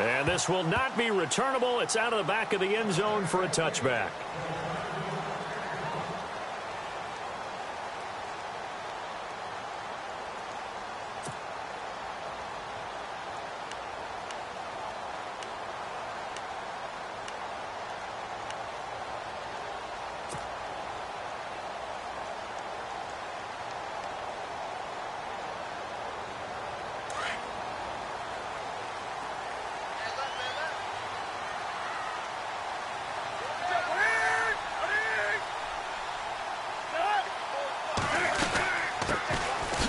And this will not be returnable. It's out of the back of the end zone for a touchback.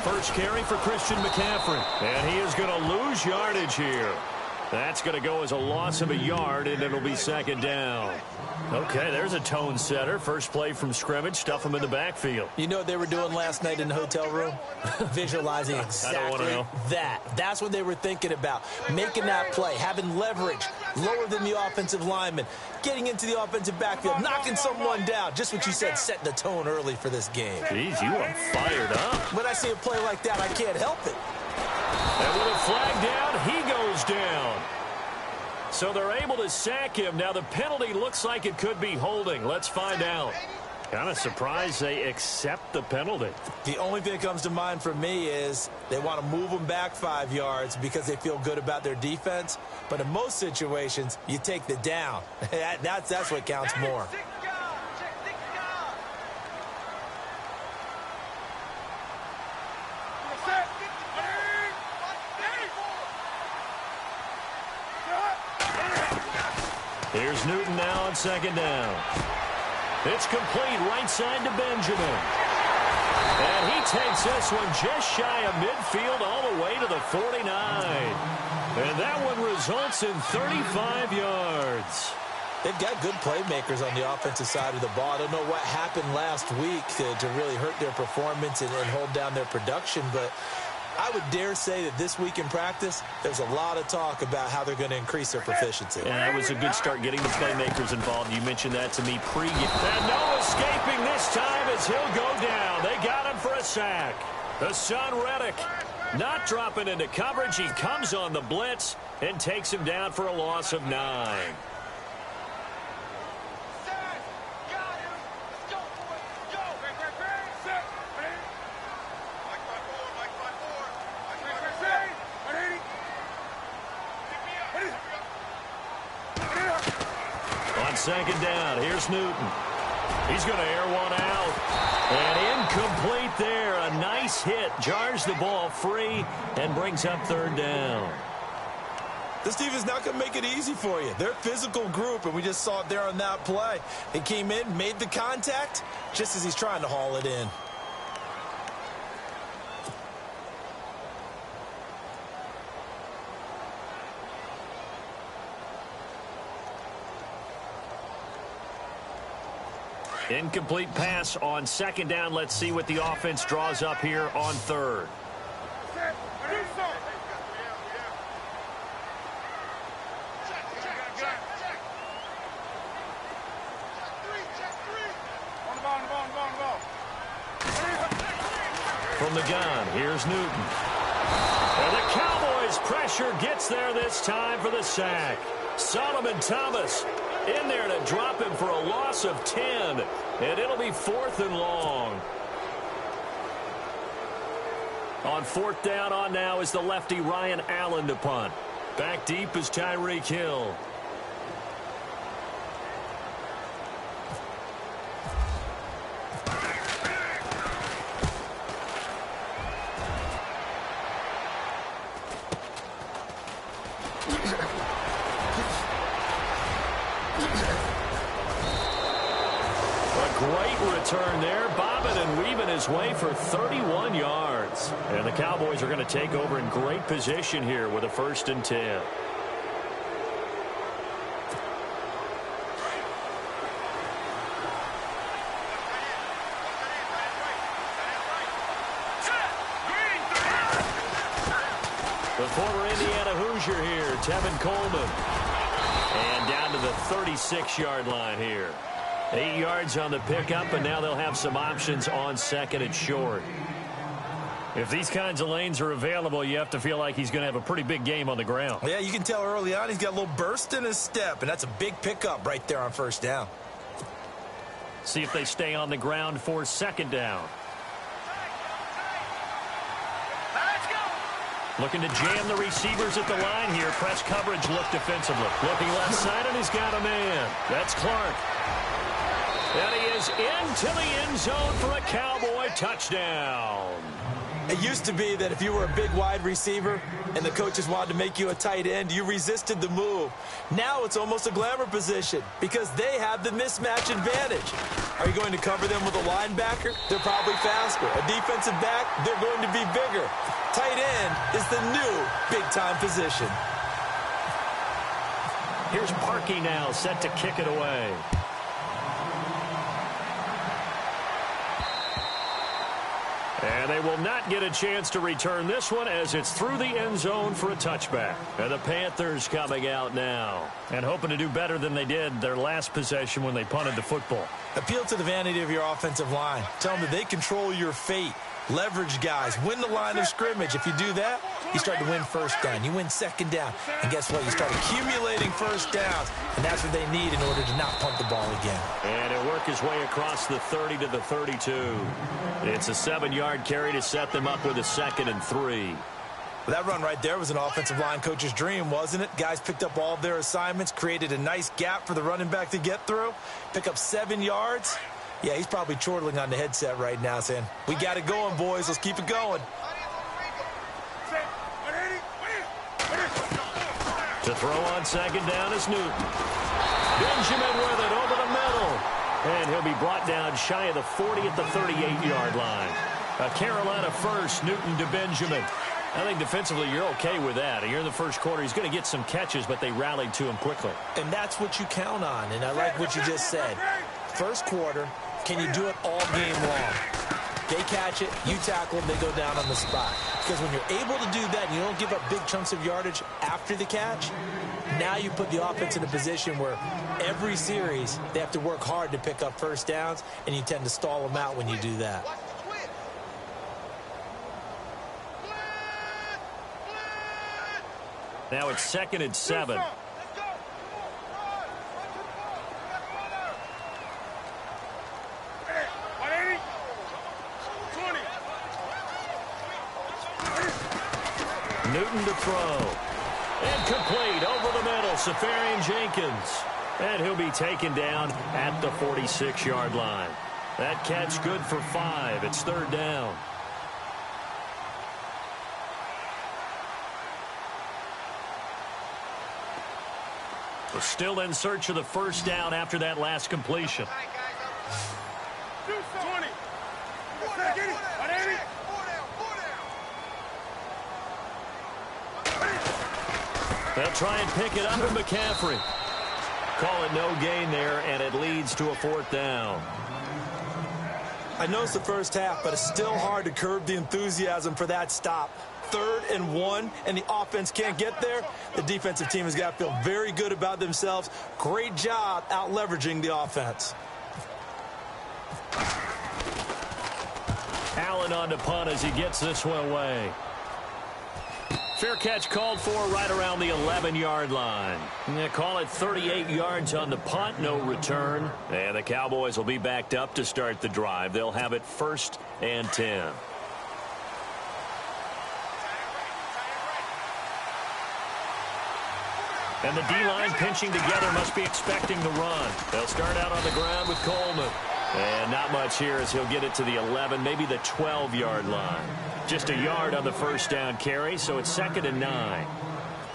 First carry for Christian McCaffrey. And he is going to lose yardage here. That's going to go as a loss of a yard, and it'll be second down. Okay, there's a tone setter. First play from scrimmage. Stuff him in the backfield. You know what they were doing last night in the hotel room? Visualizing exactly that. That's what they were thinking about. Making that play, having leverage, lower than the offensive lineman, getting into the offensive backfield, knocking someone down. Just what you said, setting the tone early for this game. Jeez, you are fired up. When I see a play like that, I can't help it. And with a flag down, he goes down. So they're able to sack him. Now the penalty looks like it could be holding. Let's find out. Kind of surprised they accept the penalty. The only thing that comes to mind for me is they want to move them back 5 yards because they feel good about their defense. But in most situations, you take the down. That's what counts more. Here's Newton now on second down. It's complete right side to Benjamin. And he takes this one just shy of midfield all the way to the 49. And that one results in 35 yards. They've got good playmakers on the offensive side of the ball. I don't know what happened last week to really hurt their performance and hold down their production, but I would dare say that this week in practice, there's a lot of talk about how they're going to increase their proficiency. And that was a good start getting the playmakers involved. You mentioned that to me pre-game. And no escaping this time as he'll go down. They got him for a sack. Hassan Reddick not dropping into coverage. He comes on the blitz and takes him down for a loss of 9. Second down. Here's Newton. He's going to air one out. And incomplete there. A nice hit. Jars the ball free and brings up third down. This team is not going to make it easy for you. They're a physical group, and we just saw it there on that play. They came in, made the contact, just as he's trying to haul it in. Incomplete pass on second down. Let's see what the offense draws up here on third. From the gun, here's Newton. And the Cowboys pressure gets there this time for the sack. Solomon Thomas in there to drop him for a loss of 10. And it'll be 4th and long. On 4th down on now is the lefty Ryan Allen to punt. Back deep is Tyreek Hill. Return there, bobbing and weaving his way for 31 yards. And the Cowboys are going to take over in great position here with a 1st and 10. The former Indiana Hoosier here, Tevin Coleman. And down to the 36-yard line here. 8 yards on the pickup, and now they'll have some options on second and short. If these kinds of lanes are available, you have to feel like he's going to have a pretty big game on the ground. Yeah, you can tell early on he's got a little burst in his step, and that's a big pickup right there on first down. See if they stay on the ground for second down. Looking to jam the receivers at the line here. Press coverage look defensively. Looking left side, and he's got a man. That's Clark. And he is into the end zone for a Cowboy touchdown. It used to be that if you were a big wide receiver and the coaches wanted to make you a tight end, you resisted the move. Now it's almost a glamour position because they have the mismatch advantage. Are you going to cover them with a linebacker? They're probably faster. A defensive back? They're going to be bigger. Tight end is the new big-time position. Here's Parkey now, set to kick it away. And they will not get a chance to return this one as it's through the end zone for a touchback. And the Panthers coming out now and hoping to do better than they did their last possession when they punted the football. Appeal to the vanity of your offensive line. Tell them that they control your fate. Leverage guys. Win the line of scrimmage. If you do that, you start to win first down. You win second down. And guess what? You start accumulating first downs. And that's what they need in order to not punt the ball again. And he'll work his way across the 30 to the 32. It's a 7-yard carry to set them up with a 2nd and 3. Well, that run right there was an offensive line coach's dream, wasn't it? Guys picked up all of their assignments, created a nice gap for the running back to get through, pick up 7 yards. Yeah, he's probably chortling on the headset right now saying, we got it going, boys. Let's keep it going. To throw on second down is Newton. Benjamin with it over the middle. And he'll be brought down shy of the 40 at the 38-yard line. A Carolina first, Newton to Benjamin. I think defensively you're okay with that. Here in the first quarter, he's going to get some catches, but they rallied to him quickly. And that's what you count on, and I like what you just said. First quarter, can you do it all game long? They catch it, you tackle them, they go down on the spot. Because when you're able to do that and you don't give up big chunks of yardage after the catch, now you put the offense in a position where every series they have to work hard to pick up first downs, and you tend to stall them out when you do that. Now it's 2nd and 7. Newton to throw. And complete over the middle. Safarian Jenkins. And he'll be taken down at the 46-yard line. That catch good for 5. It's 3rd down. We're still in search of the first down after that last completion. They'll try and pick it up in McCaffrey. Call it no gain there, and it leads to a 4th down. I know it's the first half, but it's still hard to curb the enthusiasm for that stop. 3rd and 1, and the offense can't get there. The defensive team has got to feel very good about themselves. Great job out leveraging the offense. Allen on to punt as he gets this one away. Fair catch called for right around the 11-yard line. They call it 38 yards on the punt, no return. And the Cowboys will be backed up to start the drive. They'll have it 1st and 10. And the D-line pinching together must be expecting the run. They'll start out on the ground with Coleman. And not much here as he'll get it to the 11, maybe the 12-yard line. Just a yard on the first down carry, so it's 2nd and 9.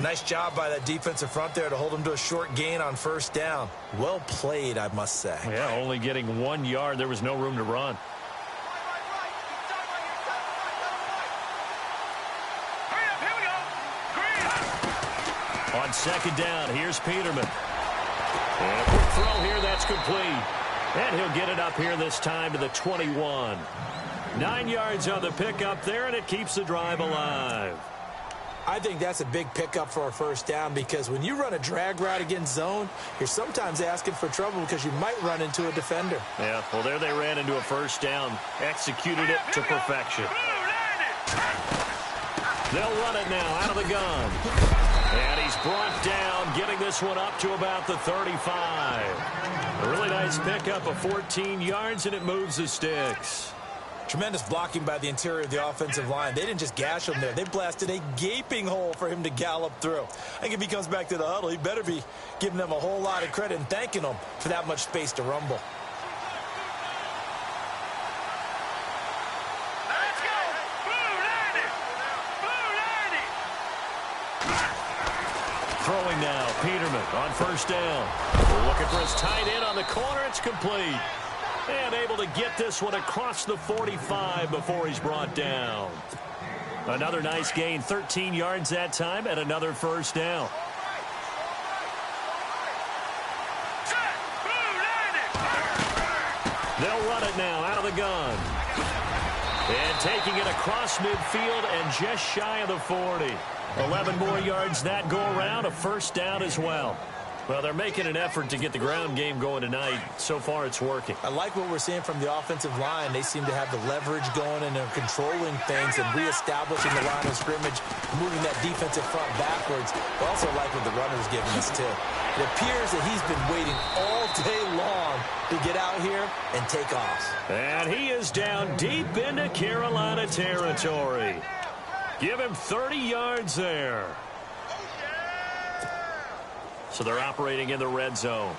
Nice job by that defensive front there to hold him to a short gain on first down. Well played, I must say. Yeah, only getting 1 yard. There was no room to run. On second down, here's Peterman. And a quick throw here, that's complete. And he'll get it up here this time to the 21. 9 yards on the pickup there, and it keeps the drive alive. I think that's a big pickup for a first down because when you run a drag route against zone, you're sometimes asking for trouble because you might run into a defender. Yeah, well, there they ran into a first down, executed it to perfection. They'll run it now out of the gun. And he's brought down, getting this one up to about the 35. A really nice pickup of 14 yards, and it moves the sticks. Tremendous blocking by the interior of the offensive line. They didn't just gash him there. They blasted a gaping hole for him to gallop through. I think if he comes back to the huddle, he better be giving them a whole lot of credit and thanking them for that much space to rumble. Let's go! Blue Lightning! Blue Lightning! Throwing now, Peterman on first down. We're looking for his tight end on the corner. It's complete. And able to get this one across the 45 before he's brought down. Another nice gain, 13 yards that time, and another first down. They'll run it now out of the gun. And taking it across midfield and just shy of the 40. 11 more yards that go around, a first down as well. Well, they're making an effort to get the ground game going tonight. So far, it's working. I like what we're seeing from the offensive line. They seem to have the leverage going, and they're controlling things and reestablishing the line of scrimmage, moving that defensive front backwards. I also like what the runner's giving us, too. It appears that he's been waiting all day long to get out here and take off. And he is down deep into Carolina territory. Give him 30 yards there. So they're operating in the red zone.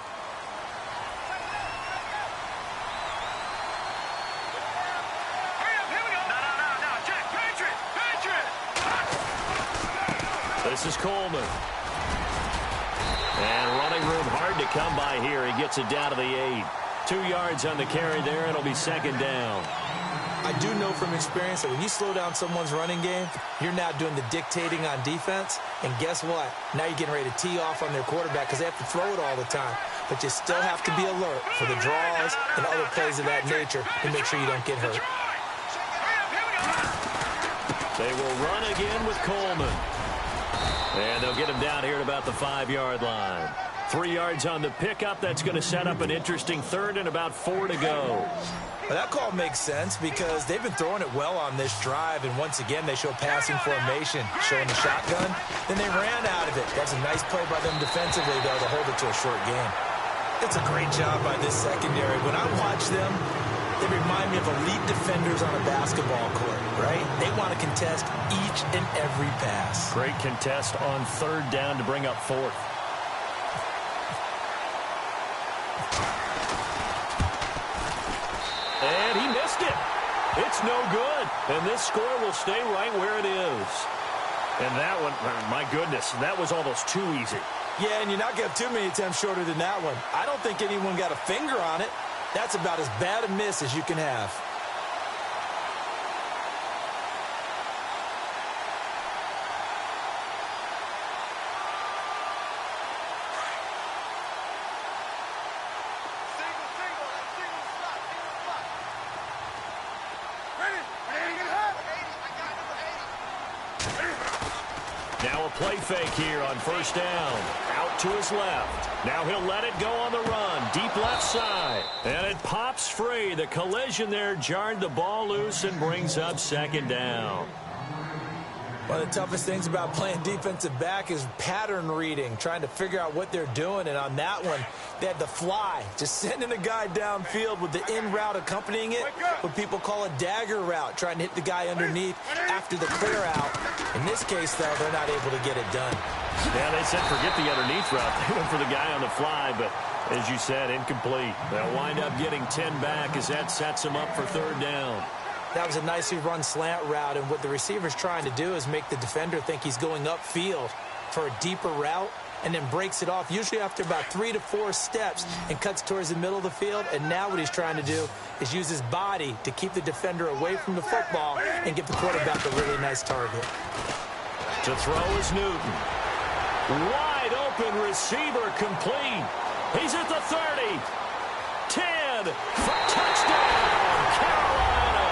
This is Coleman. And running room hard to come by here. He gets it down to the 8. 2 yards on the carry there. It'll be second down. I do know from experience that when you slow down someone's running game, you're now doing the dictating on defense. And guess what? Now you're getting ready to tee off on their quarterback because they have to throw it all the time. But you still have to be alert for the draws and other plays of that nature to make sure you don't get hurt. They will run again with Coleman. And they'll get him down here at about the 5-yard line. 3 yards on the pickup. That's going to set up an interesting third and about 4 to go. Well, that call makes sense because they've been throwing it well on this drive, and once again they show passing formation, showing the shotgun. Then they ran out of it. That's a nice play by them defensively, though, to hold it to a short game. It's a great job by this secondary. When I watch them, they remind me of elite defenders on a basketball court, right? They want to contest each and every pass. Great contest on third down to bring up fourth. And he missed it. It's no good. And this score will stay right where it is. And that one, my goodness, that was almost too easy. Yeah, and you're not going to have too many attempts shorter than that one. I don't think anyone got a finger on it. That's about as bad a miss as you can have. Now a play fake here on first down. Out to his left. Now he'll let it go on the run. Deep left side. And it pops free. The collision there jarred the ball loose and brings up second down. One of the toughest things about playing defensive back is pattern reading, trying to figure out what they're doing. And on that one, they had the fly, just sending a guy downfield with the in route accompanying it, what people call a dagger route, trying to hit the guy underneath after the clear out. In this case, though, they're not able to get it done. Yeah, they said forget the underneath route. They went for the guy on the fly, but as you said, incomplete. They'll wind up getting 10 back as that sets them up for third down. That was a nicely run slant route, and what the receiver's trying to do is make the defender think he's going upfield for a deeper route and then breaks it off, usually after about 3 to 4 steps, and cuts towards the middle of the field. And now what he's trying to do is use his body to keep the defender away from the football and give the quarterback a really nice target. To throw is Newton. Wide open receiver complete. He's at the 30. 10 for touchdown, Carolina.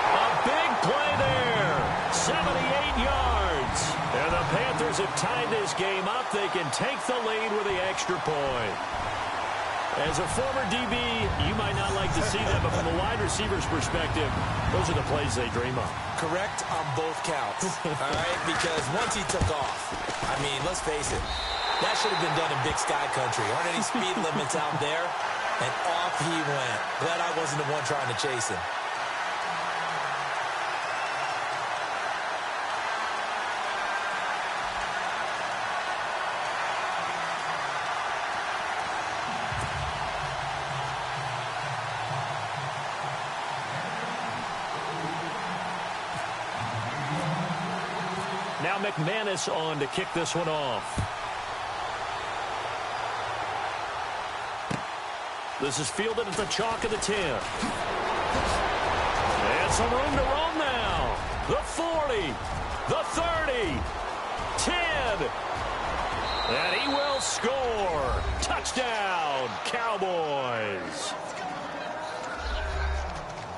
A big play there. 78 yards. And the Panthers have tied this game up. They can take the lead with the extra point. As a former DB, you might not like to see that, but from a wide receiver's perspective, those are the plays they dream of. Correct on both counts, all right? Because once he took off, I mean, let's face it, that should have been done in Big Sky Country. Aren't any speed limits out there? And off he went. Glad I wasn't the one trying to chase him. Now McManus on to kick this one off. This is fielded at the chalk of the 10. And some room to roam now. The 40, the 30, 10. And he will score. Touchdown, Cowboys.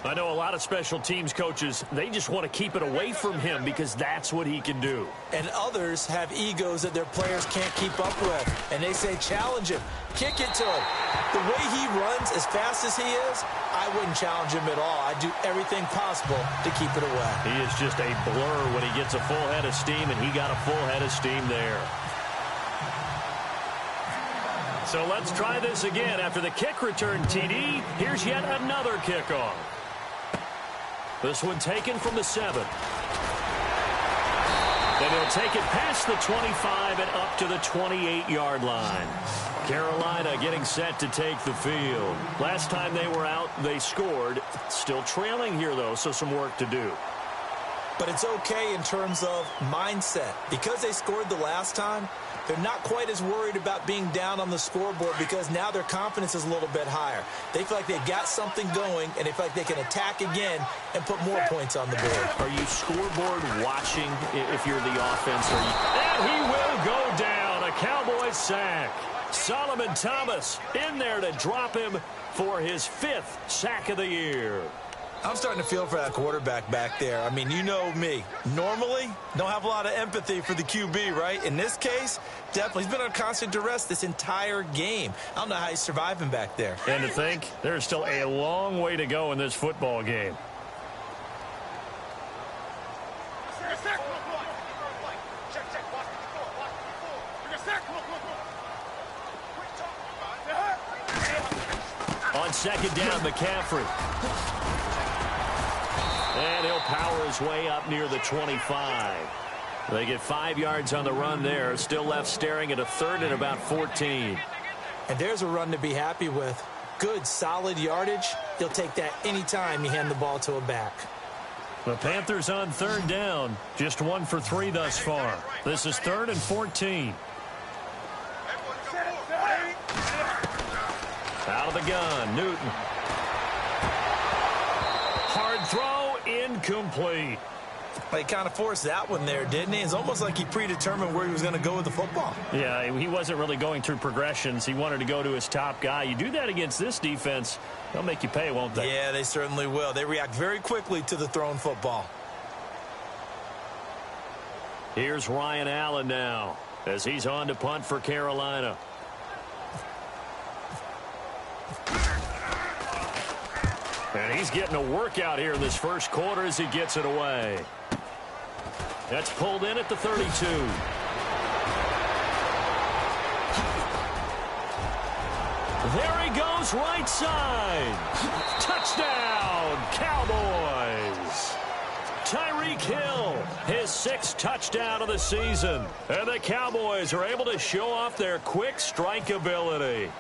I know a lot of special teams coaches, they just want to keep it away from him because that's what he can do. And others have egos that their players can't keep up with. And they say, challenge him. Kick it to him. The way he runs as fast as he is, I wouldn't challenge him at all. I'd do everything possible to keep it away. He is just a blur when he gets a full head of steam, and he got a full head of steam there. So let's try this again. After the kick return TD, here's yet another kickoff. This one taken from the 7. And he'll take it past the 25 and up to the 28-yard line. Carolina getting set to take the field. Last time they were out, they scored. Still trailing here, though, so some work to do. But it's okay in terms of mindset. Because they scored the last time, they're not quite as worried about being down on the scoreboard because now their confidence is a little bit higher. They feel like they've got something going, and they feel like they can attack again and put more points on the board. Are you scoreboard watching if you're the offense? And he will go down. A Cowboys sack. Solomon Thomas in there to drop him for his 5th sack of the year. I'm starting to feel for that quarterback back there. I mean, you know me. Normally, don't have a lot of empathy for the QB, right? In this case, definitely. He's been on constant duress this entire game. I don't know how he's surviving back there. And to think, there's still a long way to go in this football game. On second down, McCaffrey. And he'll power his way up near the 25. They get 5 yards on the run there. Still left staring at a 3rd and about 14. And there's a run to be happy with. Good, solid yardage. He'll take that anytime you hand the ball to a back. The Panthers on 3rd down. Just 1 for 3 thus far. This is 3rd and 14. Out of the gun, Newton. Hard throw, incomplete. He kind of forced that one there, didn't he? It's almost like he predetermined where he was going to go with the football. Yeah, he wasn't really going through progressions. He wanted to go to his top guy. You do that against this defense, they'll make you pay, won't they? Yeah, they certainly will. They react very quickly to the thrown football. Here's Ryan Allen now as he's on to punt for Carolina. And he's getting a workout here in this first quarter as he gets it away. That's pulled in at the 32. There he goes, right side. Touchdown, Cowboys. Tyreek Hill, his 6th touchdown of the season. And the Cowboys are able to show off their quick strike ability.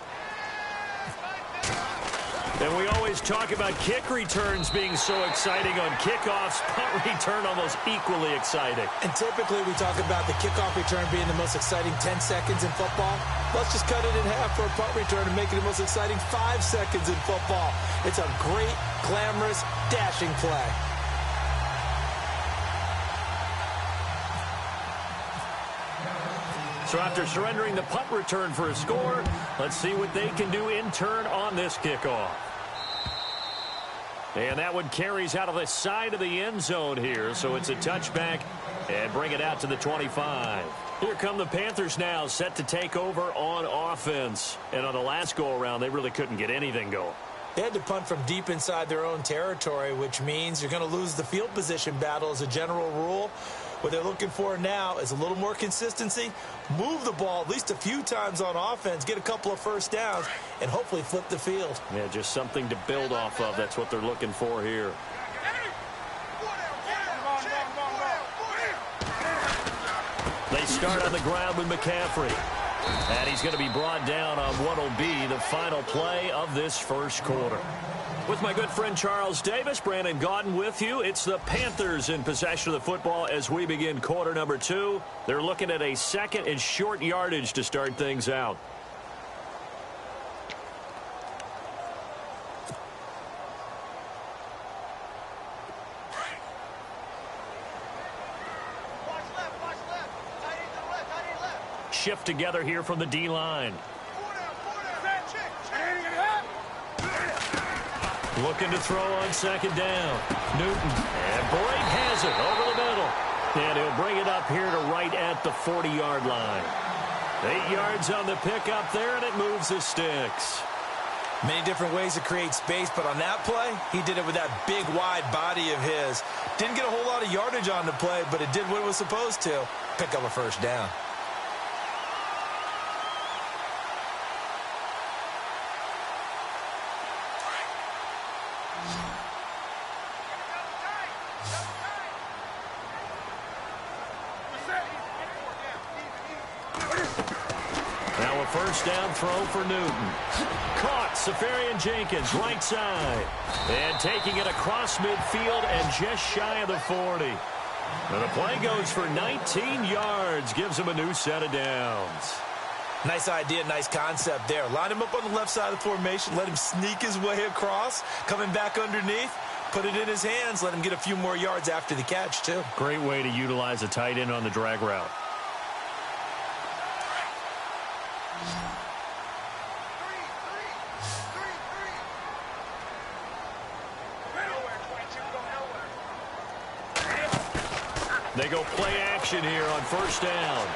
And we always talk about kick returns being so exciting on kickoffs. Punt return almost equally exciting. And typically we talk about the kickoff return being the most exciting 10 seconds in football. Let's just cut it in half for a punt return and make it the most exciting 5 seconds in football. It's a great, glamorous, dashing play. So after surrendering the punt return for a score, let's see what they can do in turn on this kickoff. And that one carries out of the side of the end zone here, so it's a touchback and bring it out to the 25. Here come the Panthers now, set to take over on offense. And on the last go-around, they really couldn't get anything going. They had to punt from deep inside their own territory, which means you're going to lose the field position battle as a general rule. What they're looking for now is a little more consistency, move the ball at least a few times on offense, get a couple of first downs, and hopefully flip the field. Yeah, just something to build off of. That's what they're looking for here. They start on the ground with McCaffrey. And he's going to be brought down on what will be the final play of this first quarter. With my good friend Charles Davis, Brandon Gaudin with you. It's the Panthers in possession of the football as we begin quarter number 2. They're looking at a second and short yardage to start things out. Shift together here from the D-line. Looking to throw on second down. Newton. And Boyd has it over the middle. And he'll bring it up here to right at the 40-yard line. 8 yards on the pickup there, and it moves the sticks. Many different ways to create space, but on that play, he did it with that big, wide body of his. Didn't get a whole lot of yardage on the play, but it did what it was supposed to. Pick up a first down. First down throw for Newton. Caught. Safarian-Jenkins, right side. And taking it across midfield and just shy of the 40. And the play goes for 19 yards. Gives him a new set of downs. Nice idea, nice concept there. Line him up on the left side of the formation. Let him sneak his way across. Coming back underneath. Put it in his hands. Let him get a few more yards after the catch, too. Great way to utilize a tight end on the drag route. They go play action here on first down.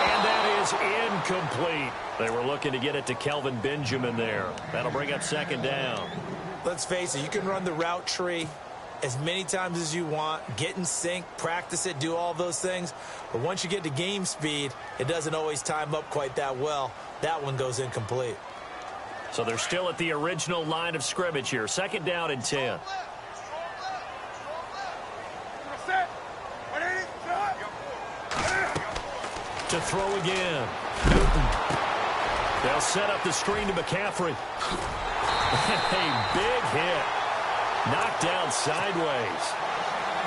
And that is incomplete. They were looking to get it to Kelvin Benjamin there. That'll bring up second down. Let's face it, you can run the route tree as many times as you want, get in sync, practice it, do all those things. But once you get to game speed, it doesn't always time up quite that well. That one goes incomplete. So they're still at the original line of scrimmage here. Second down and 10. To throw again. Newton. They'll set up the screen to McCaffrey. A big hit. Knocked down sideways.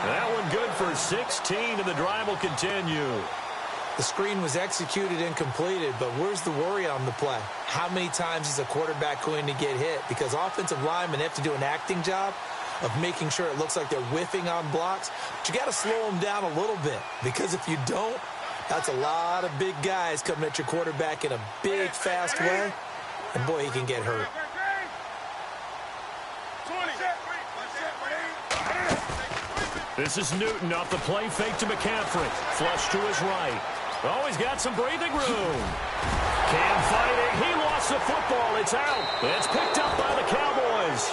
That one good for 16, and the drive will continue. The screen was executed and completed, but where's the worry on the play? How many times is a quarterback going to get hit? Because offensive linemen have to do an acting job of making sure it looks like they're whiffing on blocks. But you got to slow them down a little bit, because if you don't, that's a lot of big guys coming at your quarterback in a big, fast way. And, boy, he can get hurt. This is Newton off the play fake to McCaffrey. Flush to his right. Oh, he's got some breathing room. Cam fighting. He lost the football. It's out. It's picked up by the Cowboys.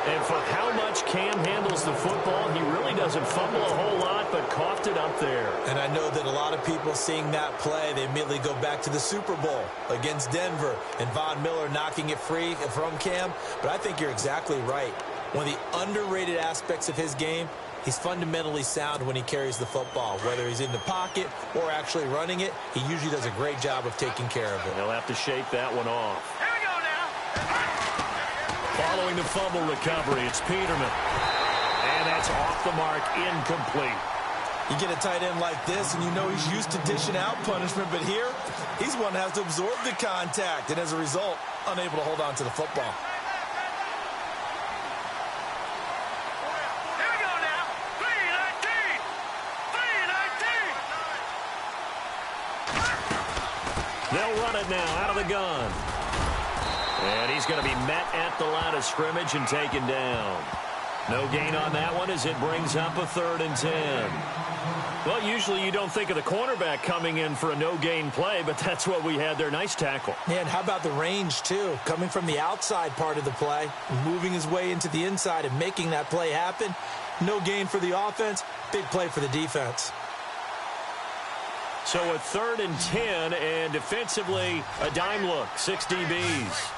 And for how much Cam handles the football, he really doesn't fumble a whole lot, but coughed it up there. And I know that a lot of people seeing that play, they immediately go back to the Super Bowl against Denver and Von Miller knocking it free from Cam. But I think you're exactly right. One of the underrated aspects of his game, he's fundamentally sound when he carries the football. Whether he's in the pocket or actually running it, he usually does a great job of taking care of it. He'll have to shake that one off. Here we go now. Following the fumble recovery, it's Peterman. And that's off the mark, incomplete. You get a tight end like this, and you know he's used to dishing out punishment, but here, he's one that has to absorb the contact, and as a result, unable to hold on to the football. Here we go now. 3-19. They'll run it now out of the gun. And he's going to be met at the line of scrimmage and taken down. No gain on that one as it brings up a 3rd and 10. Well, usually you don't think of the cornerback coming in for a no-gain play, but that's what we had there. Nice tackle. Yeah, and how about the range, too? Coming from the outside part of the play, moving his way into the inside and making that play happen. No gain for the offense, big play for the defense. So a 3rd and 10, and defensively, a dime look, 6 DBs.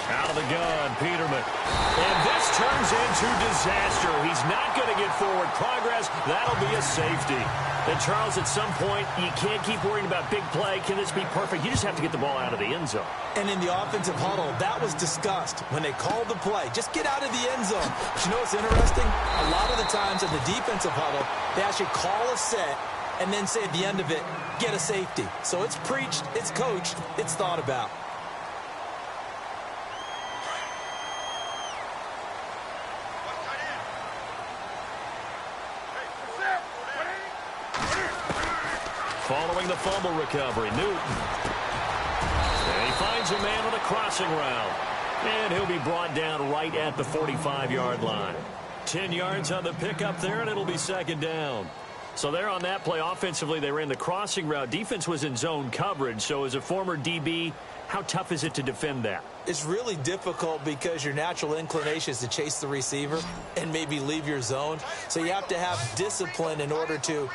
Out of the gun, Peterman. And this turns into disaster. He's not going to get forward progress. That'll be a safety. And, Charles, at some point, you can't keep worrying about big play. Can this be perfect? You just have to get the ball out of the end zone. And in the offensive huddle, that was discussed when they called the play. Just get out of the end zone. But you know what's interesting? A lot of the times in the defensive huddle, they actually call a set and then say at the end of it, get a safety. So it's preached, it's coached, it's thought about. Following the fumble recovery, Newton. And he finds a man on a crossing route. And he'll be brought down right at the 45-yard line. 10 yards on the pickup there, and it'll be 2nd down. So there on that play, offensively, they ran the crossing route. Defense was in zone coverage. So as a former DB, how tough is it to defend that? It's really difficult because your natural inclination is to chase the receiver and maybe leave your zone. So you have to have discipline in order to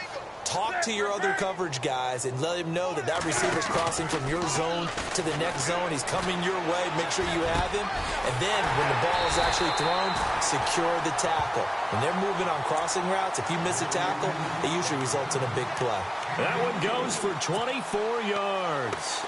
talk to your other coverage guys and let him know that that receiver's crossing from your zone to the next zone. He's coming your way. Make sure you have him. And then when the ball is actually thrown, secure the tackle. When they're moving on crossing routes, if you miss a tackle, it usually results in a big play. That one goes for 24 yards.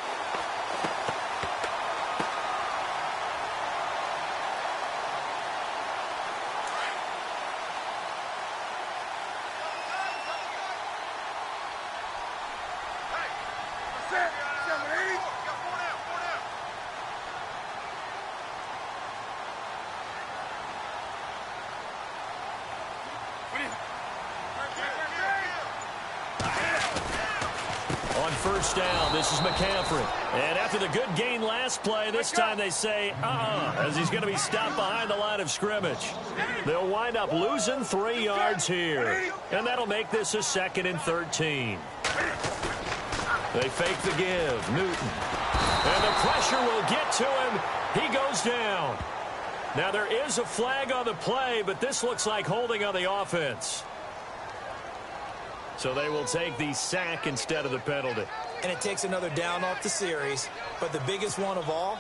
On 1st down, this is McCaffrey. And after the good gain last play, this time they say, as he's going to be stopped behind the line of scrimmage. They'll wind up losing 3 yards here. And that'll make this a 2nd and 13. They fake the give. Newton. And the pressure will get to him. He goes down. Now there is a flag on the play, but this looks like holding on the offense. So they will take the sack instead of the penalty. And it takes another down off the series. But the biggest one of all,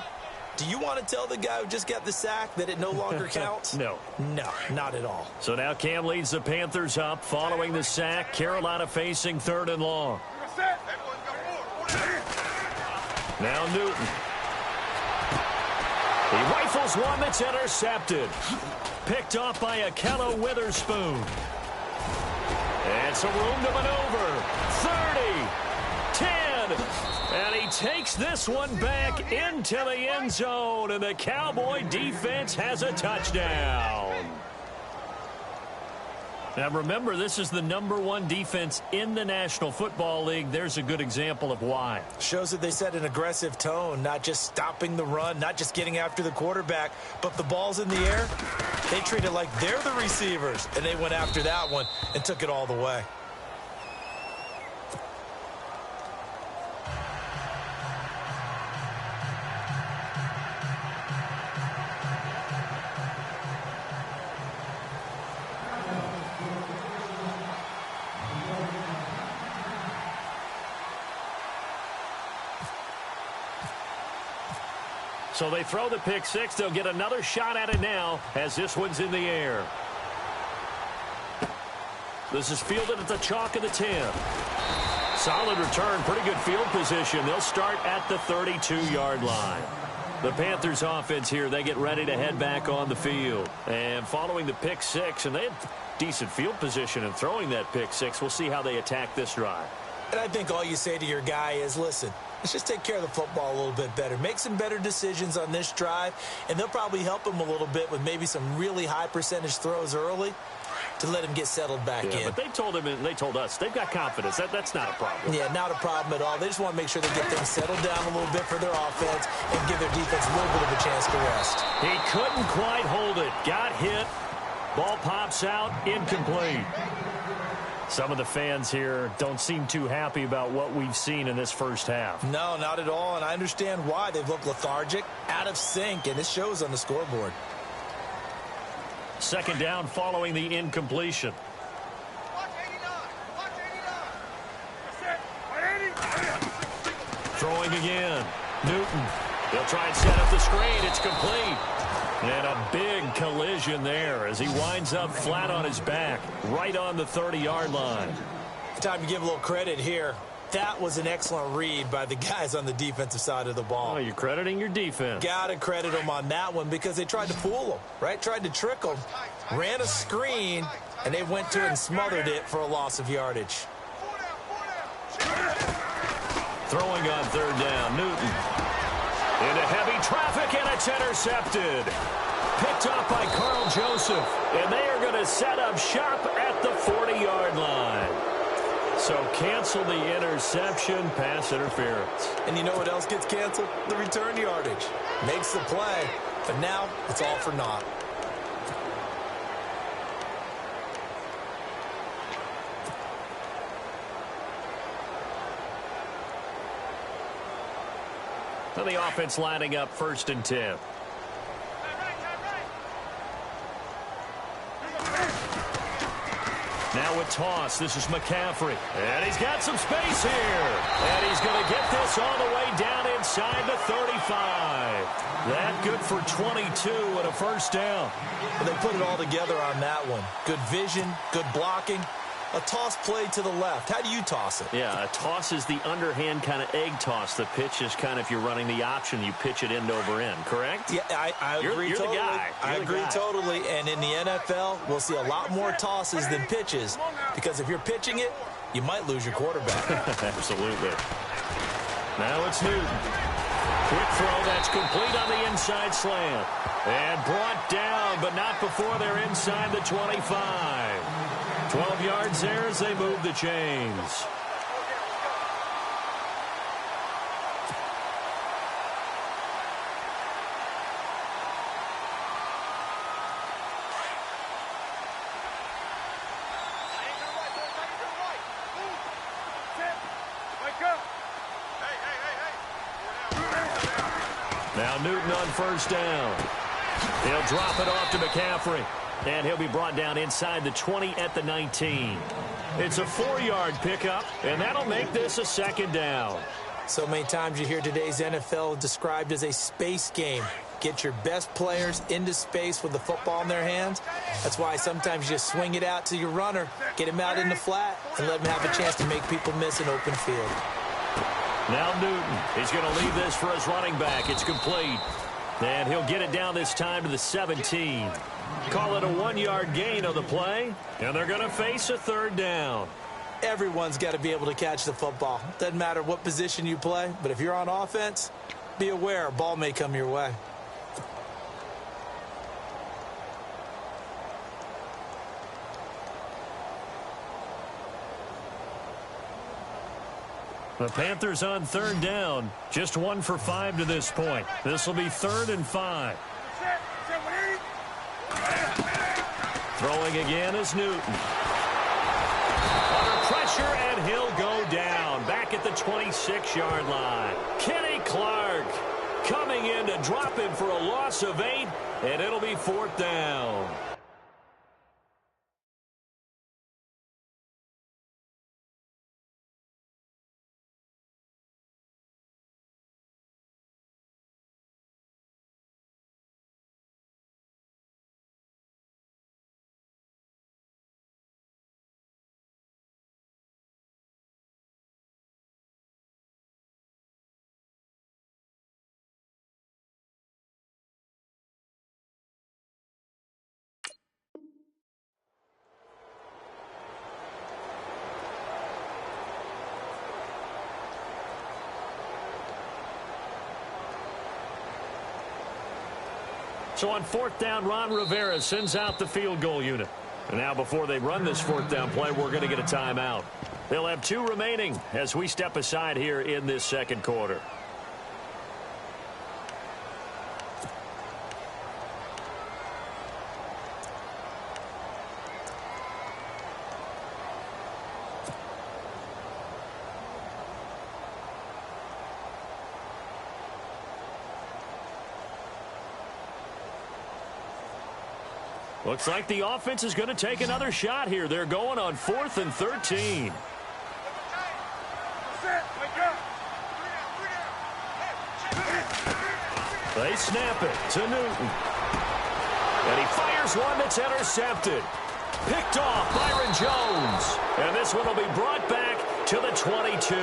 do you want to tell the guy who just got the sack that it no longer counts? No. No, not at all. So now Cam leads the Panthers up following the sack. Carolina facing 3rd and long. Now Newton. He rifles one that's intercepted. Picked off by Akello Witherspoon. And some room to maneuver. 30, 10, and he takes this one back into the end zone, and the Cowboy defense has a touchdown. Now remember, this is the #1 defense in the National Football League. There's a good example of why. Shows that they set an aggressive tone, not just stopping the run, not just getting after the quarterback, but the ball's in the air. They treat it like they're the receivers, and they went after that one and took it all the way. So they throw the pick six. They'll get another shot at it now as this one's in the air. This is fielded at the chalk of the 10. Solid return, pretty good field position. They'll start at the 32-yard line. The Panthers offense here, they get ready to head back on the field. And following the pick six, and they had decent field position in throwing that pick six. We'll see how they attack this drive. And I think all you say to your guy is, listen, let's just take care of the football a little bit better. Make some better decisions on this drive, and they'll probably help him a little bit with maybe some really high percentage throws early to let him get settled back in. But they told him, and they told us, they've got confidence. That's not a problem. Yeah, not a problem at all. They just want to make sure they get things settled down a little bit for their offense and give their defense a little bit of a chance to rest. He couldn't quite hold it. Got hit. Ball pops out. Incomplete. Some of the fans here don't seem too happy about what we've seen in this first half. No, not at all, and I understand why. They've looked lethargic, out of sync, and it shows on the scoreboard. Second down following the incompletion. Throwing again. Newton. They'll try and set up the screen. It's complete. And a big collision there as he winds up flat on his back, right on the 30-yard line. Time to give a little credit here. That was an excellent read by the guys on the defensive side of the ball. Oh, you're crediting your defense. Got to credit them on that one because they tried to fool them, right? Tried to trick them, ran a screen, and they went to it and smothered it for a loss of yardage. Throwing on third down, Newton. Into heavy traffic, and it's intercepted. Picked off by Carl Joseph, and they are going to set up shop at the 40-yard line. So cancel the interception, pass interference. And you know what else gets canceled? The return yardage. Makes the play, but now it's all for naught. And the offense lining up 1st and 10. Now with toss, this is McCaffrey. And he's got some space here. And he's going to get this all the way down inside the 35. That good for 22 and a first down. Well, they put it all together on that one. Good vision, good blocking. A toss play to the left. How do you toss it? Yeah, a toss is the underhand kind of egg toss. The pitch is kind of, if you're running the option, you pitch it end over end, correct? Yeah, I agree you're totally. The guy. I agree totally. And in the NFL, we'll see a lot more tosses than pitches because if you're pitching it, you might lose your quarterback. Absolutely. Now it's Newton. Quick throw that's complete on the inside slant. And brought down, but not before they're inside the 25. 12 yards there as they move the chains. Now Newton on first down. He'll drop it off to McCaffrey. And he'll be brought down inside the 20 at the 19. It's a 4-yard pickup, and that'll make this a second down. So many times you hear today's NFL described as a space game. Get your best players into space with the football in their hands. That's why sometimes you just swing it out to your runner, get him out in the flat, and let him have a chance to make people miss an open field. Now Newton. He's going to leave this for his running back. It's complete. And he'll get it down this time to the 17. Call it a 1-yard gain on the play, and they're going to face a third down. Everyone's got to be able to catch the football. Doesn't matter what position you play, but if you're on offense, be aware a ball may come your way. The Panthers on third down. Just 1 for 5 to this point. This will be 3rd and 5. Throwing again is Newton. Under pressure, and he'll go down. Back at the 26-yard line. Kenny Clark coming in to drop him for a loss of 8, and it'll be 4th down. So on 4th down, Ron Rivera sends out the field goal unit. And now before they run this fourth down play, we're going to get a timeout. They'll have 2 remaining as we step aside here in this second quarter. Looks like the offense is going to take another shot here. They're going on 4th and 13. They snap it to Newton. And he fires one that's intercepted. Picked off Byron Jones. And this one will be brought back to the 22.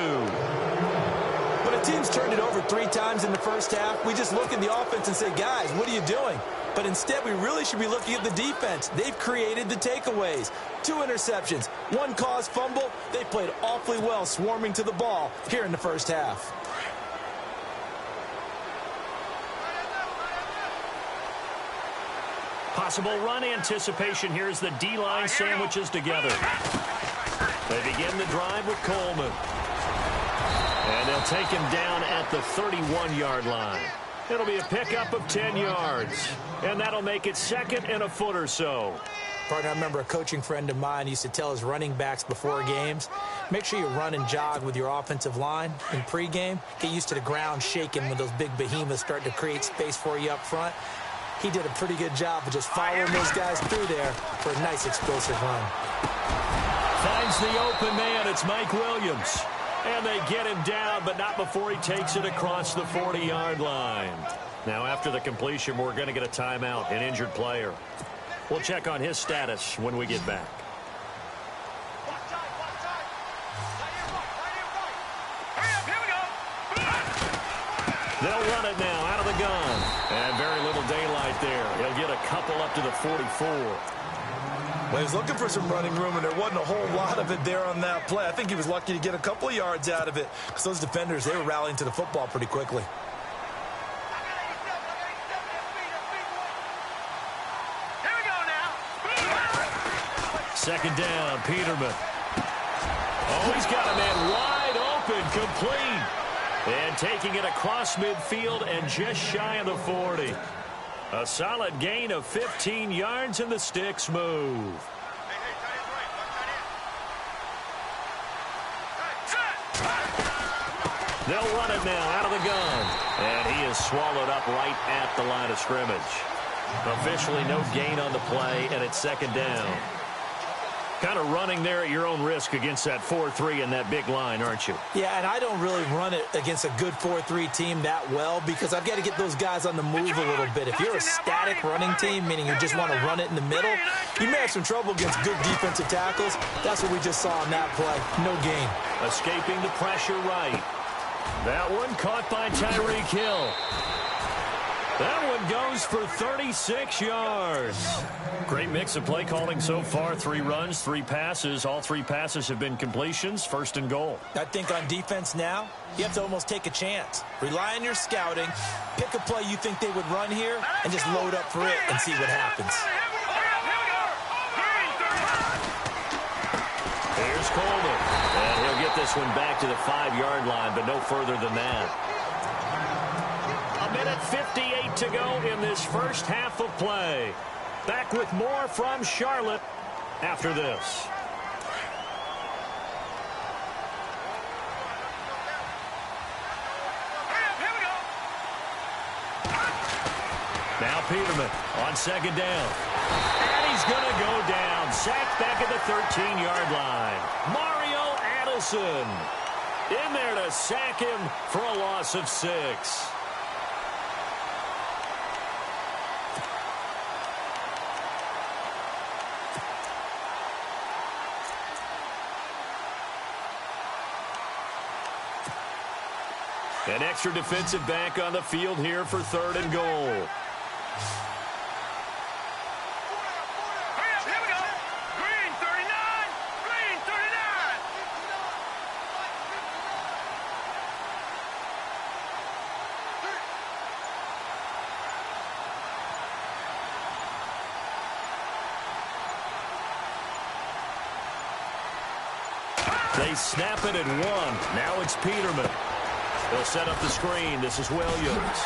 When a team's turned it over 3 times in the first half, we just look at the offense and say, guys, what are you doing? But instead, we really should be looking at the defense. They've created the takeaways. 2 interceptions, 1 caused fumble. They played awfully well swarming to the ball here in the first half. Possible run anticipation here as the D-line sandwiches together. They begin the drive with Coleman. And they'll take him down at the 31-yard line. It'll be a pickup of 10 yards. And that'll make it 2nd and a foot or so. Partner, I remember a coaching friend of mine used to tell his running backs before games, make sure you run and jog with your offensive line in pregame. Get used to the ground shaking when those big behemoths start to create space for you up front. He did a pretty good job of just following those guys through there for a nice explosive run. Finds the open man. It's Mike Williams. And they get him down, but not before he takes it across the 40-yard line. Now, after the completion, we're going to get a timeout, an injured player. We'll check on his status when we get back. They'll run it now out of the gun. And very little daylight there. He'll get a couple up to the 44. Well, he was looking for some running room, and there wasn't a whole lot of it there on that play. I think he was lucky to get a couple of yards out of it because those defenders, they were rallying to the football pretty quickly. Here we go now. Second down, Peterman. Oh, he's got a man wide open, complete. And taking it across midfield and just shy of the 40. A solid gain of 15 yards, and the sticks move. They'll run it now out of the gun. And he is swallowed up right at the line of scrimmage. Officially no gain on the play, and it's 2nd down. Kind of running there at your own risk against that 4-3 and that big line, aren't you? Yeah, and I don't really run it against a good 4-3 team that well because I've got to get those guys on the move a little bit. If you're a static running team, meaning you just want to run it in the middle, you may have some trouble against good defensive tackles. That's what we just saw on that play. No gain. Escaping the pressure right. That one caught by Tyreek Hill. That one goes for 36 yards. Great mix of play calling so far. 3 runs, 3 passes. All 3 passes have been completions. 1st and goal. I think on defense now, you have to almost take a chance. Rely on your scouting. Pick a play you think they would run here and just load up for it and see what happens. Here's Coleman. And he'll get this one back to the 5-yard line, but no further than that. 1:58 to go in this first half of play. Back with more from Charlotte after this. Now Peterman on 2nd down. And he's going to go down. Sacked back at the 13-yard line. Mario Addison in there to sack him for a loss of 6. An extra defensive back on the field here for 3rd and goal. Here we go. Green 39. Green 39. They snap it at 1. Now it's Peterman. They'll set up the screen. This is Williams.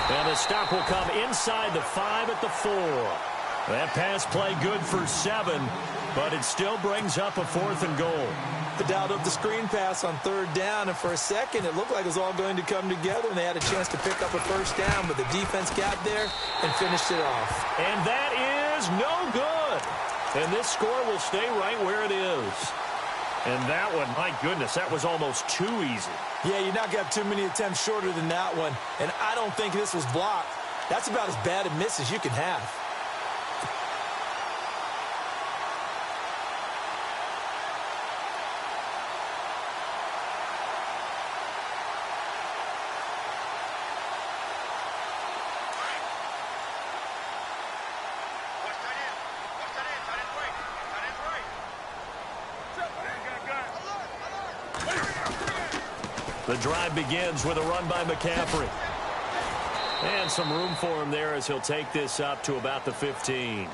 And the stop will come inside the 5 at the 4. That pass play good for 7, but it still brings up a 4th and goal. They dialed up the screen pass on 3rd down, and for a second it looked like it was all going to come together, and they had a chance to pick up a 1st down, but the defense got there and finished it off. And that is no good. And this score will stay right where it is. And that one, my goodness, that was almost too easy. Yeah, you're not going to have too many attempts shorter than that one, and I don't think this was blocked. That's about as bad a miss as you can have. The drive begins with a run by McCaffrey. And some room for him there as he'll take this up to about the 15.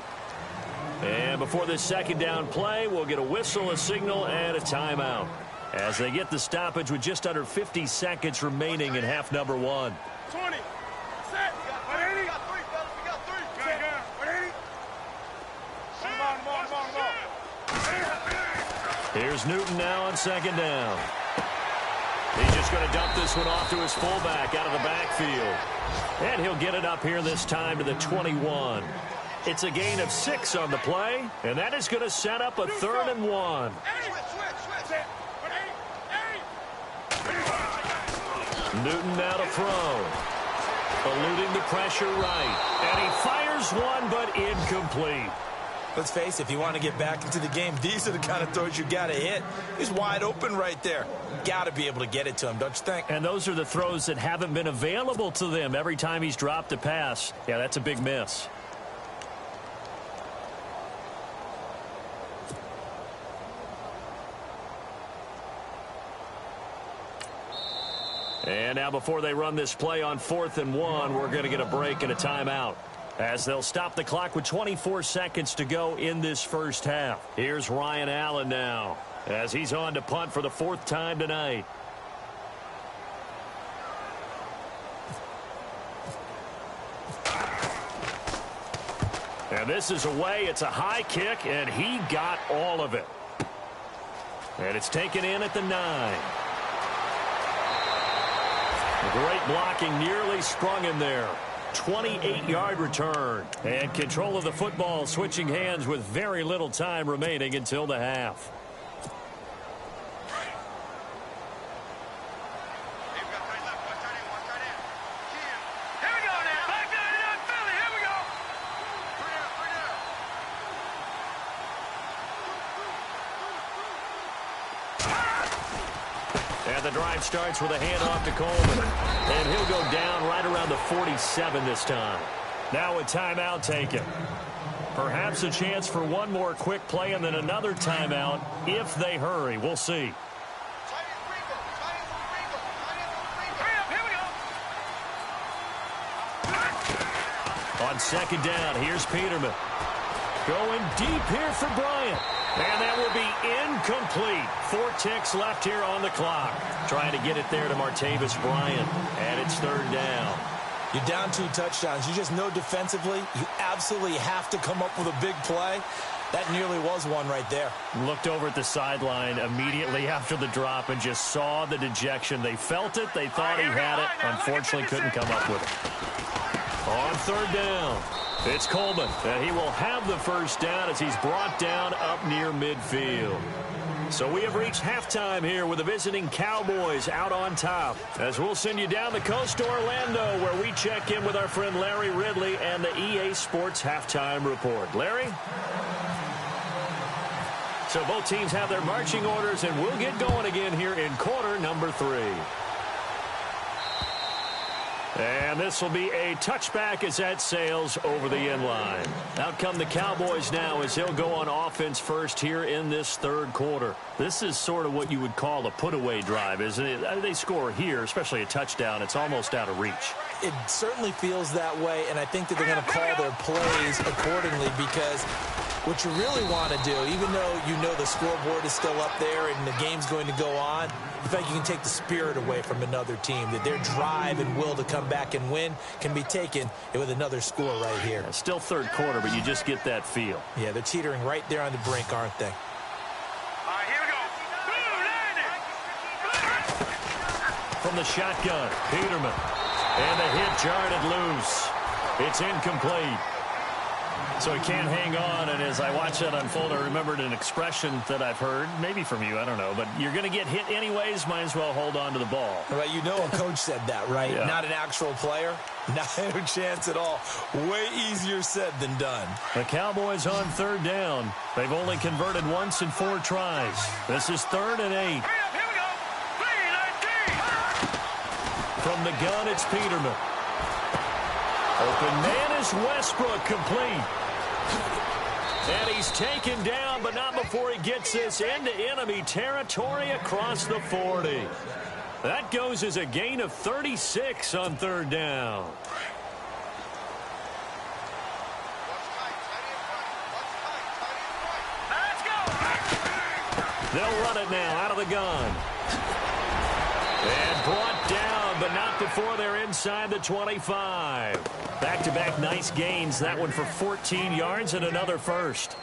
And before this 2nd down play, we'll get a whistle, a signal, and a timeout as they get the stoppage with just under 50 seconds remaining in half number 1. 20. Set. We got 3, fellas. We got 3. Got 180. Here's Newton now on 2nd down. He's just going to dump this one off to his fullback out of the backfield. And he'll get it up here this time to the 21. It's a gain of 6 on the play, and that is going to set up a 3rd and 1. Newton now to throw. Eluding the pressure right. And he fires one, but incomplete. Let's face it, if you want to get back into the game, these are the kind of throws you got to hit. He's wide open right there. Got to be able to get it to him, don't you think? And those are the throws that haven't been available to them every time he's dropped a pass. Yeah, that's a big miss. And now before they run this play on 4th and 1, we're going to get a break and a timeout, as they'll stop the clock with 24 seconds to go in this first half. Here's Ryan Allen now, as he's on to punt for the 4th time tonight. And this is away. It's a high kick, and he got all of it. And it's taken in at the 9. Great blocking, nearly sprung him there. 28-yard return. And control of the football switching hands with very little time remaining until the half. And the drive starts with a handoff to Coleman. And he'll go down right around the 47 this time. Now a timeout taken. Perhaps a chance for one more quick play and then another timeout if they hurry. We'll see. On 2nd down, here's Peterman. Going deep here for Bryant. And that will be incomplete. 4 ticks left here on the clock. Trying to get it there to Martavis Bryant. And it's 3rd down. You're down 2 touchdowns. You just know defensively you absolutely have to come up with a big play. That nearly was one right there. Looked over at the sideline immediately after the drop and just saw the dejection. They felt it. They thought he had it. Unfortunately, couldn't come up with it. On 3rd down, it's Coleman. And he will have the first down as he's brought down up near midfield. So we have reached halftime here with the visiting Cowboys out on top. As we'll send you down the coast to Orlando, where we check in with our friend Larry Ridley and the EA Sports Halftime Report. Larry? So both teams have their marching orders, and we'll get going again here in quarter number 3. And this will be a touchback as that sails over the end line. Out come the Cowboys now as they'll go on offense first here in this 3rd quarter. This is sort of what you would call a put-away drive, isn't it? They score here, especially a touchdown. It's almost out of reach. It certainly feels that way, and I think that they're going to call their plays accordingly because What you really want to do, even though you know the scoreboard is still up there and the game's going to go on, you think you can take the spirit away from another team, that their drive and will to come back and win can be taken with another score right here. Still third quarter, but you just get that feel. Yeah, they're teetering right there on the brink, aren't they? All right, here we go. From the shotgun, Peterman. And the hit jarred loose. It's incomplete. So he can't hang on, and as I watch that unfold, I remembered an expression that I've heard, maybe from you, I don't know, but you're going to get hit anyways, might as well hold on to the ball. Right, you know a coach said that, right? Yeah. Not an actual player. Not a chance at all. Way easier said than done. The Cowboys on third down. They've only converted once in 4 tries. This is 3rd and 8. Here we go. 3-19. From the gun, it's Peterman. Open man is Westbrook, complete. And he's taken down, but not before he gets this into enemy territory across the 40. That goes as a gain of 36 on 3rd down. Let's go. They'll run it now out of the gun. And brought down, but not before they're inside the 25. Back-to-back nice gains. That one for 14 yards and another first.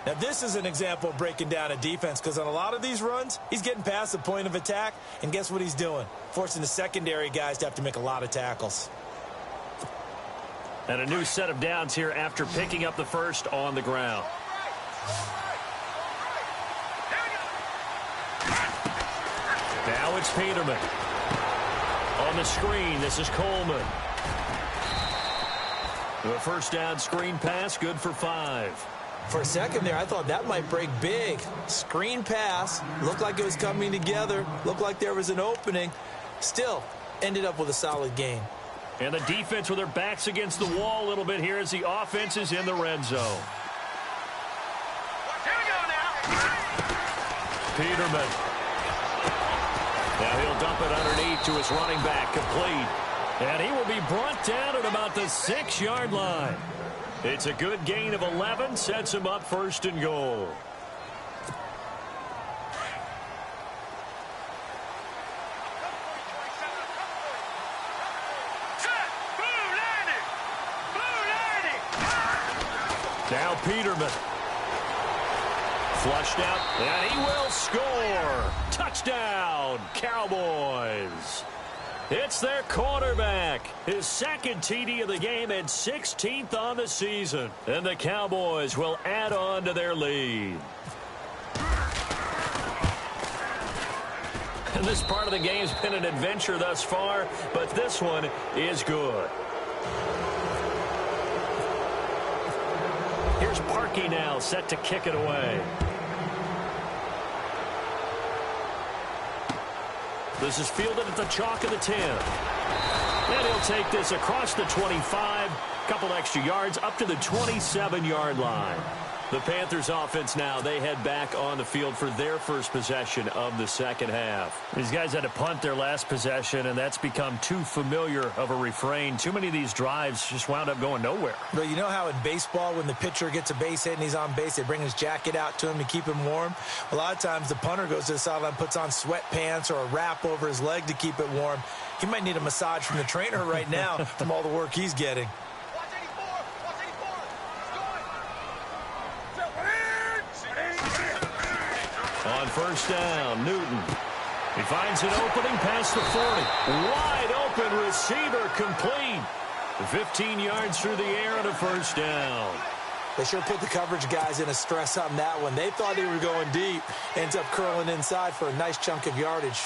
Now, this is an example of breaking down a defense, because on a lot of these runs, he's getting past the point of attack, and guess what he's doing? Forcing the secondary guys to have to make a lot of tackles. And a new set of downs here after picking up the first on the ground. Now it's Peterman. On the screen, this is Coleman. The first down screen pass, good for 5. For a second there, I thought that might break big. Screen pass, looked like it was coming together, looked like there was an opening. Still, ended up with a solid gain. And the defense with their backs against the wall a little bit here as the offense is in the red zone. Here we go now. Peterman. Now he'll dump it underneath to his running back, complete. And he will be brought down at about the 6-yard line. It's a good gain of 11, sets him up 1st and goal. Now Peterman. Flushed out, and he will score. Touchdown, Cowboys. It's their quarterback. His 2nd TD of the game and 16th on the season. And the Cowboys will add on to their lead. And this part of the game's been an adventure thus far, but this one is good. Here's Parkey now, set to kick it away. This is fielded at the chalk of the 10. And he'll take this across the 25, couple extra yards up to the 27-yard line. The Panthers offense now, they head back on the field for their first possession of the second half. These guys had to punt their last possession, and that's become too familiar of a refrain. Too many of these drives just wound up going nowhere. But you know how in baseball, when the pitcher gets a base hit and he's on base, they bring his jacket out to him to keep him warm? A lot of times the punter goes to the sideline, puts on sweatpants or a wrap over his leg to keep it warm. He might need a massage from the trainer right now from all the work he's getting. On first down, Newton. He finds an opening past the 40. Wide open receiver, complete. 15 yards through the air and a first down. They sure put the coverage guys in a stress on that one. They thought they were going deep. Ends up curling inside for a nice chunk of yardage.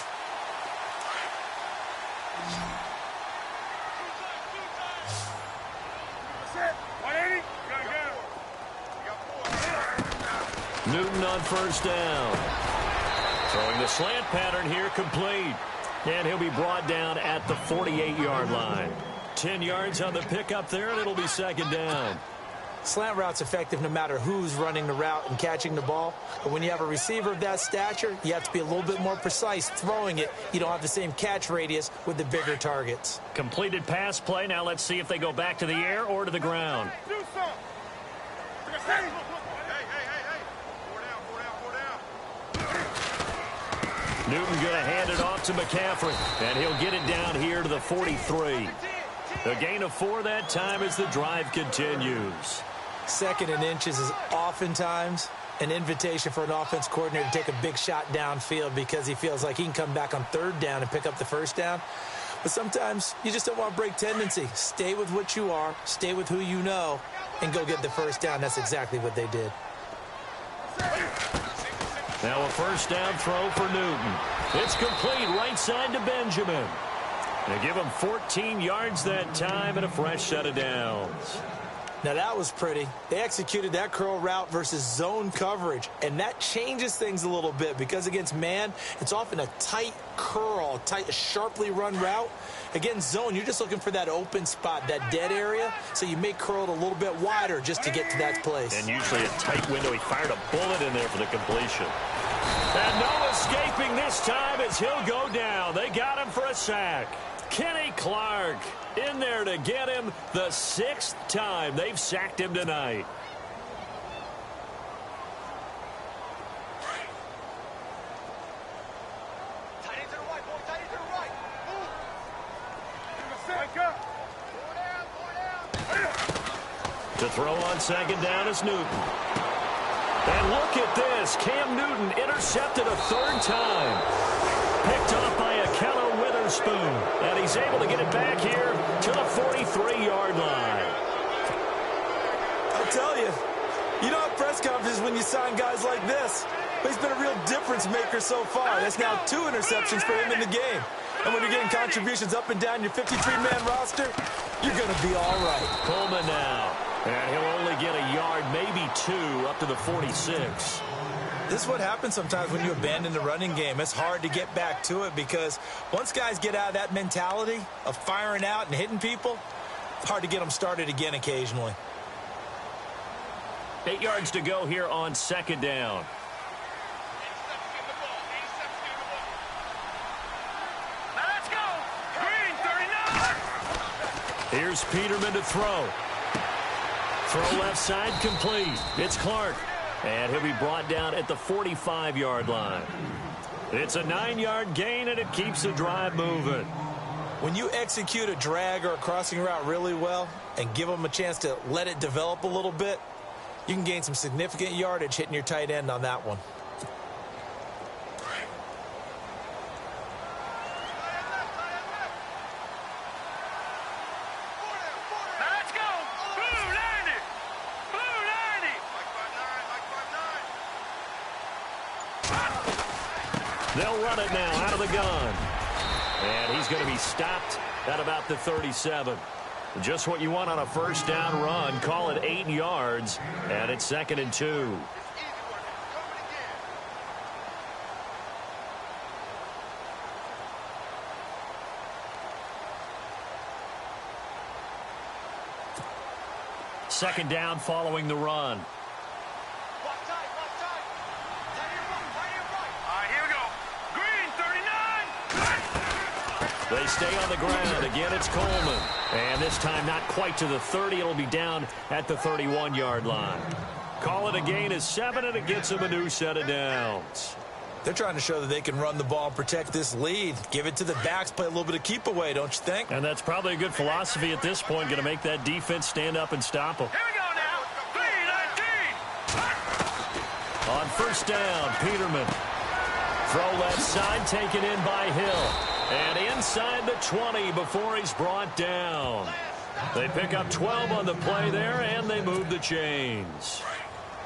Newton on first down. Throwing the slant pattern here, complete. And he'll be brought down at the 48-yard line. 10 yards on the pickup there, and it'll be second down. Slant route's effective no matter who's running the route and catching the ball. But when you have a receiver of that stature, you have to be a little bit more precise throwing it. You don't have the same catch radius with the bigger targets. Completed pass play. Now let's see if they go back to the air or to the ground. Newton going to hand it off to McCaffrey, and he'll get it down here to the 43. A gain of 4 that time as the drive continues. 2nd and inches is oftentimes an invitation for an offense coordinator to take a big shot downfield because he feels like he can come back on 3rd down and pick up the 1st down. But sometimes you just don't want to break tendency. Stay with what you are, stay with who you know, and go get the 1st down. That's exactly what they did. Now a 1st down throw for Newton. It's complete right side to Benjamin. They give him 14 yards that time and a fresh set of downs. Now that was pretty. They executed that curl route versus zone coverage, and that changes things a little bit because against man, it's often a tight curl, sharply run route. Against zone, you're just looking for that open spot, that dead area, so you may curl it a little bit wider just to get to that place. And usually a tight window. He fired a bullet in there for the completion. And no escaping this time as he'll go down. They got him for a sack. Kenny Clark in there to get him the 6th time they've sacked him tonight. Tight end to the right, boy. Tight end to the right. Move. To throw on 2nd down is Newton. And look at this. Cam Newton intercepted a 3rd time. Picked off by Akello Witherspoon. And he's able to get it back here to the 43-yard line. I'll tell you, you don't have press conferences when you sign guys like this. But he's been a real difference maker so far. That's now 2 interceptions for him in the game. And when you're getting contributions up and down your 53-man roster, you're going to be all right. Coleman now. And he'll only get a yard, maybe 2, up to the 46. This is what happens sometimes when you abandon the running game. It's hard to get back to it because once guys get out of that mentality of firing out and hitting people, it's hard to get them started again occasionally. 8 yards to go here on 2nd down. Let's go. Green, 39. Here's Peterman to throw. Throw left side complete. It's Clark. And he'll be brought down at the 45-yard line. It's a 9-yard gain, and it keeps the drive moving. When you execute a drag or a crossing route really well and give them a chance to let it develop a little bit, you can gain some significant yardage hitting your tight end on that one. Let's go. Blue 90. Blue 90. They'll run it now out of the gun. And he's going to be stopped at about the 37. Just what you want on a 1st down run. Call it 8 yards. And it's 2nd and 2. Second down following the run. Block tight, block tight. Tight end right. All right, here we go. Green, 39. They stay on the ground. Again, it's Coleman. And this time not quite to the 30. It'll be down at the 31-yard line. Call it a gain of 7, and it gets them a new set of downs. They're trying to show that they can run the ball and protect this lead. Give it to the backs, play a little bit of keep away, don't you think? And that's probably a good philosophy at this point, going to make that defense stand up and stop them. Here we go now. 3-19. On 1st down, Peterman. Throw left side, taken in by Hill. And inside the 20 before he's brought down. They pick up 12 on the play there, and they move the chains.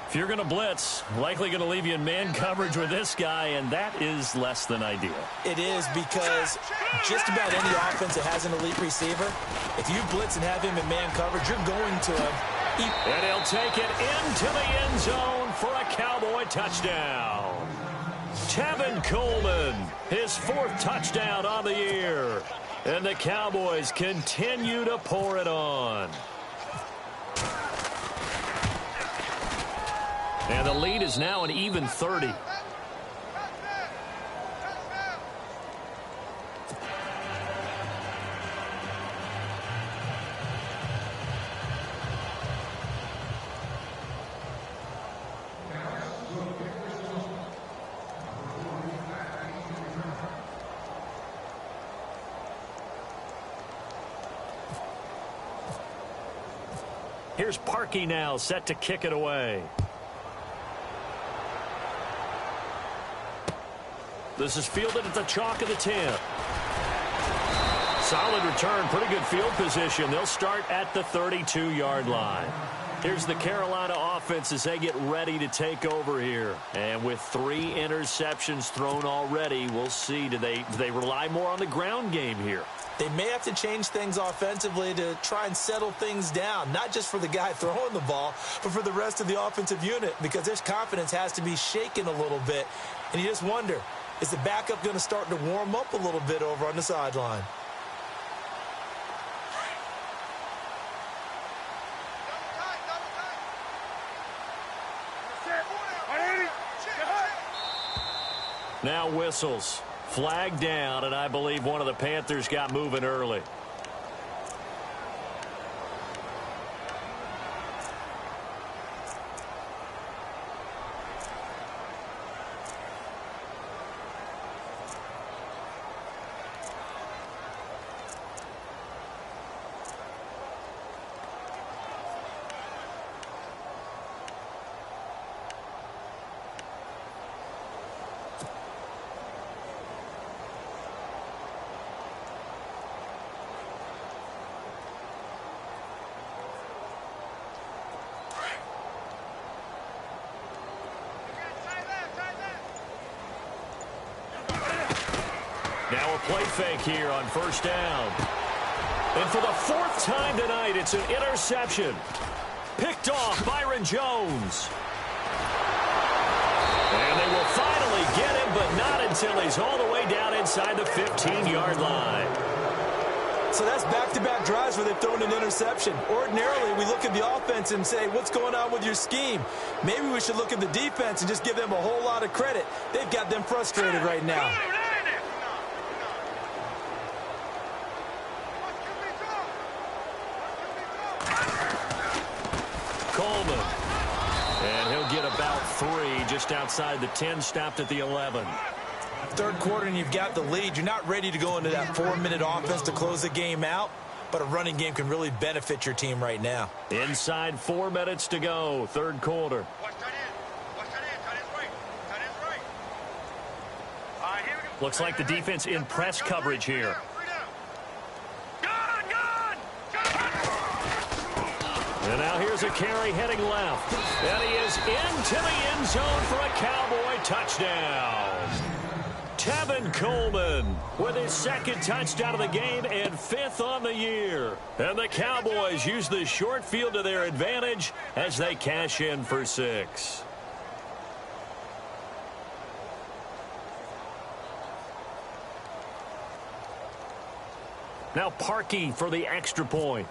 If you're going to blitz, likely going to leave you in man coverage with this guy, and that is less than ideal. It is because just about any offense that has an elite receiver, if you blitz and have him in man coverage, you're going to him. And he'll take it into the end zone for a Cowboy touchdown. Tevin Coleman, his 4th touchdown on the year. And the Cowboys continue to pour it on. And the lead is now an even 30. Here's Parkey now, set to kick it away. This is fielded at the chalk of the 10. Solid return, pretty good field position. They'll start at the 32-yard line. Here's the Carolina offense as they get ready to take over here. And with 3 interceptions thrown already, we'll see. Do they rely more on the ground game here? They may have to change things offensively to try and settle things down, not just for the guy throwing the ball, but for the rest of the offensive unit, because their confidence has to be shaken a little bit. And you just wonder, is the backup going to start to warm up a little bit over on the sideline? Now whistles. Flag down, and I believe one of the Panthers got moving early. Now a play fake here on first down. And for the 4th time tonight, it's an interception. Picked off Byron Jones. And they will finally get him, but not until he's all the way down inside the 15-yard line. So that's back-to-back drives where they've thrown an interception. Ordinarily, we look at the offense and say, what's going on with your scheme? Maybe we should look at the defense and just give them a whole lot of credit. They've got them frustrated right now. Coleman. And he'll get about 3 just outside the 10, stopped at the 11. Third quarter and you've got the lead. You're not ready to go into that 4-minute offense to close the game out, but a running game can really benefit your team right now. Inside 4 minutes to go, third quarter. Looks like the defense in press coverage here. And now here's a carry heading left. And he is into the end zone for a Cowboy touchdown. Tevin Coleman with his 2nd touchdown of the game and 5th on the year. And the Cowboys use the short field to their advantage as they cash in for 6. Now Parkey for the extra point.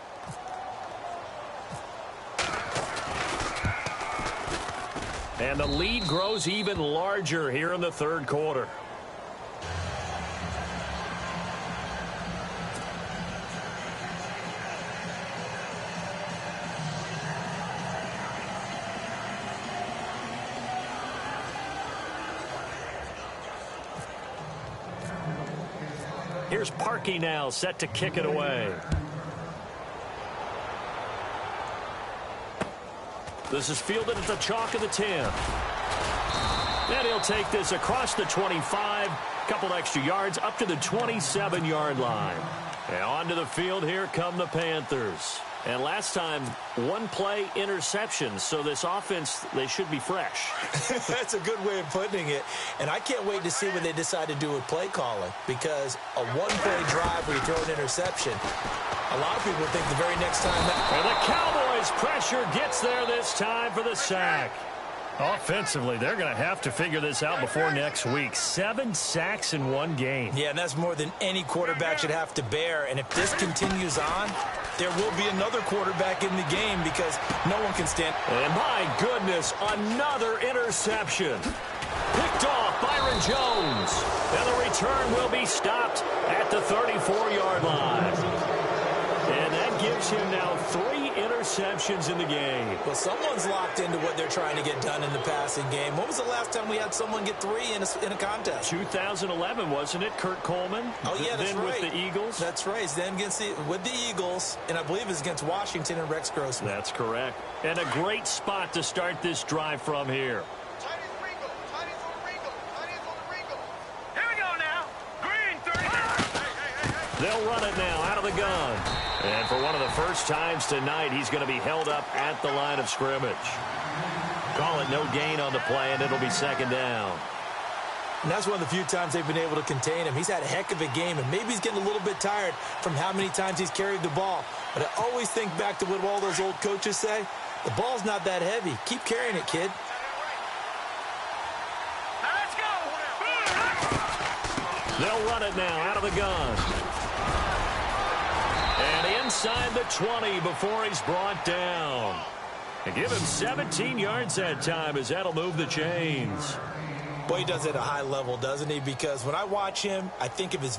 And the lead grows even larger here in the third quarter. Here's Parkey now, set to kick it away. This is fielded at the chalk of the 10. And he'll take this across the 25, couple extra yards up to the 27-yard line. And onto the field, here come the Panthers. And last time, 1-play interception, so this offense, they should be fresh. That's a good way of putting it. And I can't wait to see what they decide to do with play calling, because a 1-play drive where you throw an interception, a lot of people think the very next time that... And the Cowboys' pressure gets there this time for the sack. Offensively, they're going to have to figure this out before next week. 7 sacks in 1 game. Yeah, and that's more than any quarterback should have to bear. And if this continues on, there will be another quarterback in the game because no one can stand. And my goodness, another interception. Picked off Byron Jones. And the return will be stopped at the 34-yard line. And that gives him now 3 interceptions interceptions in the game. Well, someone's locked into what they're trying to get done in the passing game. When was the last time we had someone get 3 in a contest? 2011, wasn't it? Kurt Coleman? Oh, yeah, that's then right. with the Eagles? That's right. Then with the Eagles, and I believe it's against Washington and Rex Grossman. That's correct. And a great spot to start this drive from here. They'll run it now out of the gun. And for one of the first times tonight, he's going to be held up at the line of scrimmage. Call it no gain on the play, and it'll be second down. And that's one of the few times they've been able to contain him. He's had a heck of a game, and maybe he's getting a little bit tired from how many times he's carried the ball. But I always think back to what all those old coaches say. The ball's not that heavy. Keep carrying it, kid. They'll run it now out of the gun. And inside the 20 before he's brought down. And give him 17 yards that time, as that'll move the chains. Boy, he does it at a high level, doesn't he? Because when I watch him, I think of his